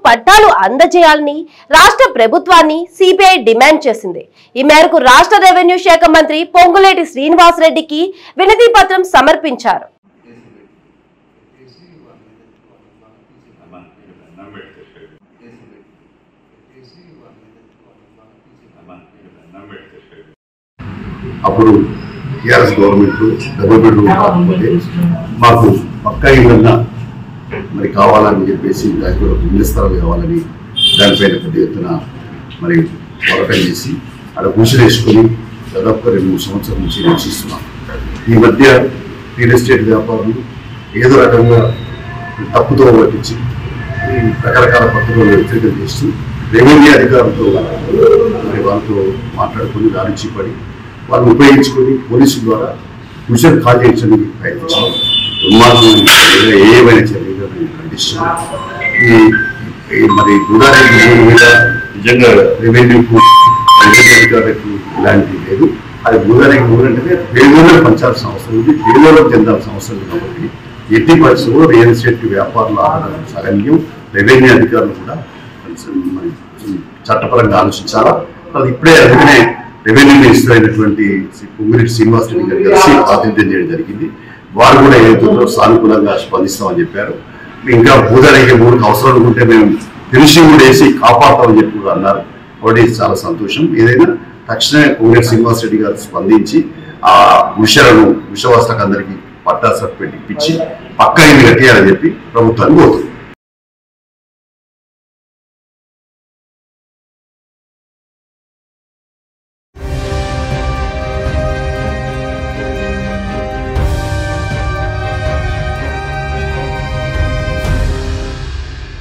పట్టాలు అందజేయాలని రాష్ట్ర ప్రభుత్వాన్ని సిపిఐ డిమాండ్ చేసింది. ఈ మేరకు రాష్ట్ర రెవెన్యూ శాఖ మంత్రి పొంగులేటి శ్రీనివాసరెడ్డికి వినతి పత్రం సమర్పించారు. అప్పుడు టీఆర్ఎస్ గవర్నమెంట్ డబుల్ బెడ్రూమ్ కాకపోతే మాకు పక్కా ఇళ్ళన్నా మరి కావాలని చెప్పేసి దానికి ఇళ్ల స్థలాలు కావాలని దానిపైన పెద్ద ఎత్తున మరి పోరాటం చేసి అక్కడ కూర్చుని వేసుకొని దాదాపుగా 2-3 సంవత్సరాల నుంచి నివసిస్తున్నాం. ఈ మధ్య రియల్ ఎస్టేట్ వ్యాపారులు ఏదో రకంగా తప్పుతో పట్టించి రకరకాల పత్రికలు వ్యతిరేకం చేస్తూ రెవెన్యూ అధికారులతో మరి వాళ్ళతో మాట్లాడుకొని దానికి పడి వాళ్ళని ఉపయోగించుకొని పోలీసుల ద్వారా మిషన్ కాల్ చేయించడానికి ప్రయత్నించాం. దుర్మార్గమైన ఏమైనా చర్యగా మేము ఖండిస్తున్నాం. ఈ మరి గుడారెడ్డి భూమి మీద నిజంగా రెవెన్యూ అధికారులకు ఇలాంటివి లేదు. అది గుడారెడ్డి భూమి అంటే పేదోళ్ళకి పంచాల్సిన అవసరం ఉంది, పేదోళ్ళకి చెందాల్సిన అవసరం ఉంది. కాబట్టి ఎట్టి పరిస్థితుల్లో రియల్ ఎస్టేట్ వ్యాపారులు ఆడడం సగన్యం. రెవెన్యూ అధికారులు కూడా మరి చట్టపరంగా ఆలోచించాలా. అది ఇప్పుడే అందుకనే రెవెన్యూ మినిస్టర్ అయినటువంటి పొంగులేటి శ్రీనివాసరెడ్డి గారు కలిసి ప్రాతినిధ్యం చేయడం జరిగింది. వారు కూడా ఏదైతుందో సానుకూలంగా స్పందిస్తామని చెప్పారు. ఇంకా భూదానికి భూమికి అవసరం ఉంటే మేము తెలిసి కూడా వేసి కాపాడతామని చెప్పి కూడా అన్నారు. కాబట్టి చాలా సంతోషం. ఏదైనా తక్షణమే పొంగులేటి శ్రీనివాసరెడ్డి గారు స్పందించి ఆ విషయాలను విశ్వాసులకు అందరికీ పట్టా సర్టిఫికేట్ ఇప్పించి పక్కా ఇల్లు కట్టేయాలని చెప్పి ప్రభుత్వాన్ని కోరుతుంది.